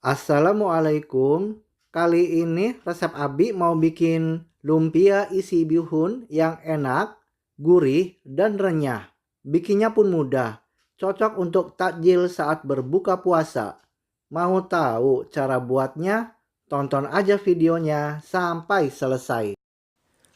Assalamualaikum. Kali ini resep Abi mau bikin lumpia isi bihun yang enak, gurih, dan renyah. Bikinnya pun mudah. Cocok untuk takjil saat berbuka puasa. Mau tahu cara buatnya? Tonton aja videonya sampai selesai.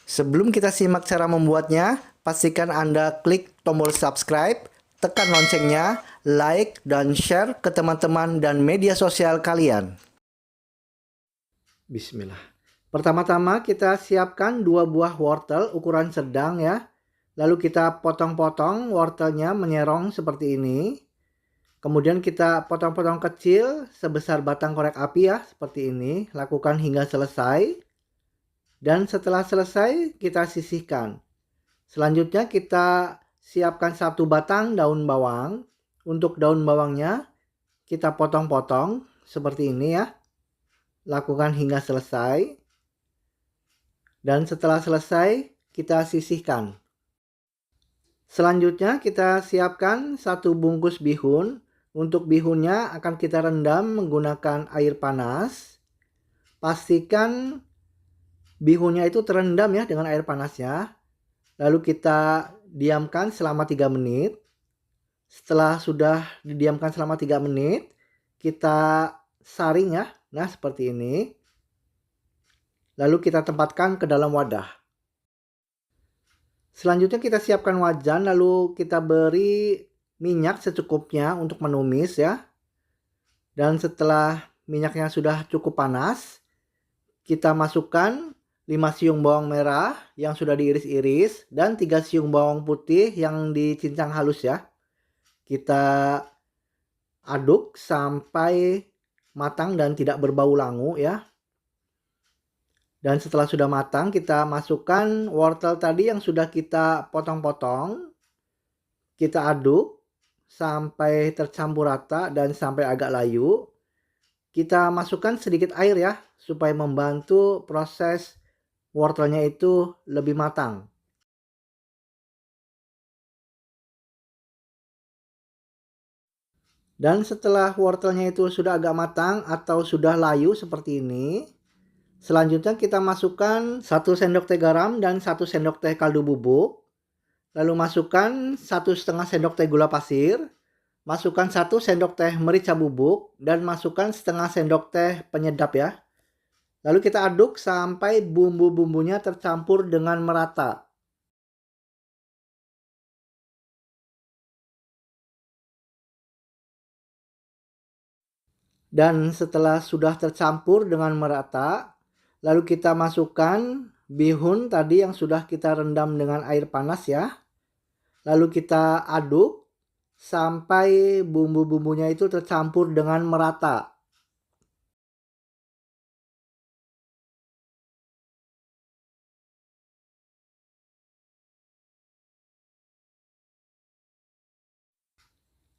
Sebelum kita simak cara membuatnya, pastikan Anda klik tombol subscribe, tekan loncengnya, like, dan share ke teman-teman dan media sosial kalian. Bismillah. Pertama-tama kita siapkan 2 buah wortel ukuran sedang ya. Lalu kita potong-potong wortelnya menyerong seperti ini. Kemudian kita potong-potong kecil sebesar batang korek api ya, seperti ini. Lakukan hingga selesai. Dan setelah selesai kita sisihkan. Selanjutnya kita siapkan 1 batang daun bawang. Untuk daun bawangnya kita potong-potong seperti ini ya. Lakukan hingga selesai. Dan setelah selesai kita sisihkan. Selanjutnya kita siapkan 1 bungkus bihun. Untuk bihunnya akan kita rendam menggunakan air panas. Pastikan bihunnya itu terendam ya dengan air panasnya. Lalu kita diamkan selama 3 menit. Setelah sudah didiamkan selama 3 menit, kita saring ya. Nah, seperti ini. Lalu kita tempatkan ke dalam wadah. Selanjutnya kita siapkan wajan, lalu kita beri minyak secukupnya untuk menumis ya. Dan setelah minyaknya sudah cukup panas, kita masukkan 5 siung bawang merah yang sudah diiris-iris dan 3 siung bawang putih yang dicincang halus ya. Kita aduk sampai matang dan tidak berbau langu ya. Dan setelah sudah matang kita masukkan wortel tadi yang sudah kita potong-potong. Kita aduk sampai tercampur rata dan sampai agak layu. Kita masukkan sedikit air ya supaya membantu proses wortelnya itu lebih matang. Dan setelah wortelnya itu sudah agak matang atau sudah layu seperti ini, selanjutnya kita masukkan 1 sendok teh garam dan 1 sendok teh kaldu bubuk. Lalu masukkan 1,5 sendok teh gula pasir. Masukkan 1 sendok teh merica bubuk dan masukkan setengah sendok teh penyedap ya. Lalu kita aduk sampai bumbu-bumbunya tercampur dengan merata. Dan setelah sudah tercampur dengan merata, lalu kita masukkan bihun tadi yang sudah kita rendam dengan air panas ya. Lalu kita aduk sampai bumbu-bumbunya itu tercampur dengan merata.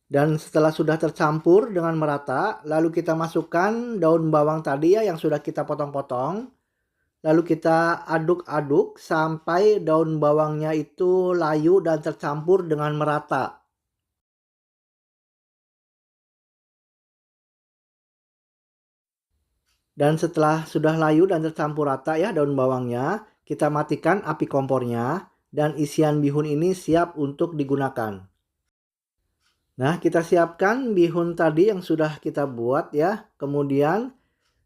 Dan setelah sudah tercampur dengan merata, lalu kita masukkan daun bawang tadi ya yang sudah kita potong-potong. Lalu kita aduk-aduk sampai daun bawangnya itu layu dan tercampur dengan merata. Dan setelah sudah layu dan tercampur rata ya daun bawangnya, kita matikan api kompornya dan isian bihun ini siap untuk digunakan. Nah, kita siapkan bihun tadi yang sudah kita buat ya. Kemudian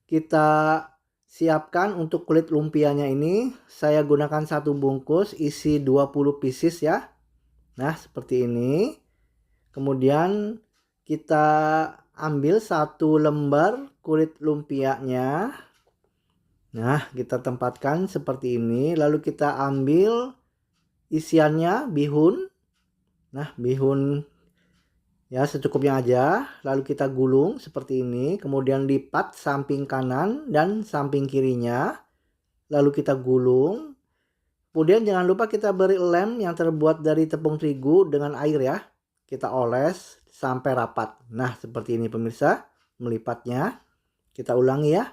kita siapkan untuk kulit lumpianya ini. Saya gunakan 1 bungkus isi 20 pieces ya. Nah, seperti ini. Kemudian kita ambil 1 lembar kulit lumpianya. Nah, kita tempatkan seperti ini. Lalu kita ambil isiannya bihun. Nah, bihun ya secukupnya aja. Lalu kita gulung seperti ini. Kemudian lipat samping kanan dan samping kirinya. Lalu kita gulung. Kemudian jangan lupa kita beri lem yang terbuat dari tepung terigu dengan air ya. Kita oles sampai rapat. Nah, seperti ini pemirsa melipatnya. Kita ulangi ya.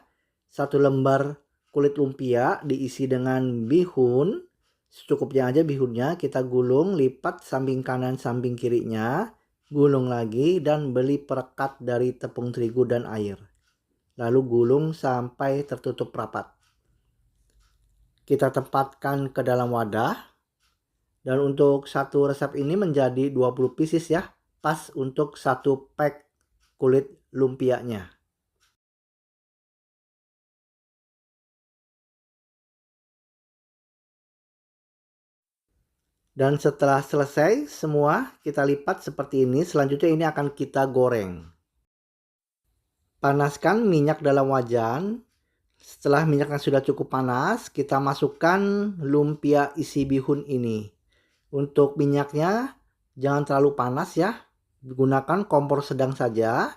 1 lembar kulit lumpia diisi dengan bihun. Secukupnya aja bihunnya. Kita gulung, lipat samping kanan samping kirinya. Gulung lagi dan beli perekat dari tepung terigu dan air. lalu gulung sampai tertutup rapat. Kita tempatkan ke dalam wadah, dan untuk satu resep ini menjadi 20 pieces ya, pas untuk satu pack kulit lumpianya. Dan setelah selesai semua kita lipat seperti ini, selanjutnya ini akan kita goreng. Panaskan minyak dalam wajan. Setelah minyaknya sudah cukup panas, kita masukkan lumpia isi bihun ini. Untuk minyaknya jangan terlalu panas ya, gunakan kompor sedang saja.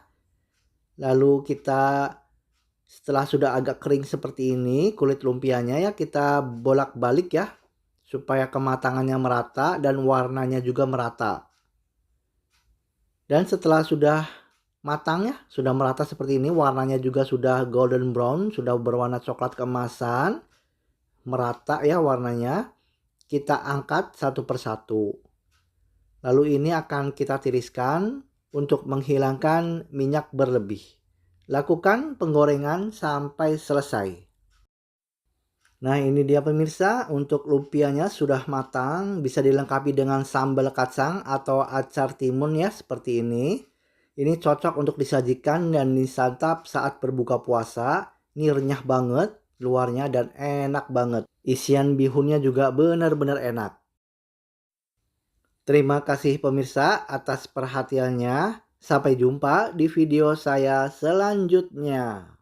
Lalu kita setelah sudah agak kering seperti ini kulit lumpianya ya, kita bolak-balik ya supaya kematangannya merata dan warnanya juga merata. Dan setelah sudah matang ya, sudah merata seperti ini, warnanya juga sudah golden brown, sudah berwarna coklat keemasan, merata ya warnanya. Kita angkat satu persatu. Lalu ini akan kita tiriskan untuk menghilangkan minyak berlebih. Lakukan penggorengan sampai selesai. Nah, ini dia pemirsa, untuk lumpianya sudah matang, bisa dilengkapi dengan sambal kacang atau acar timun ya, seperti ini. Ini cocok untuk disajikan dan disantap saat berbuka puasa. Ini renyah banget luarnya dan enak banget. Isian bihunnya juga benar-benar enak. Terima kasih pemirsa atas perhatiannya. Sampai jumpa di video saya selanjutnya.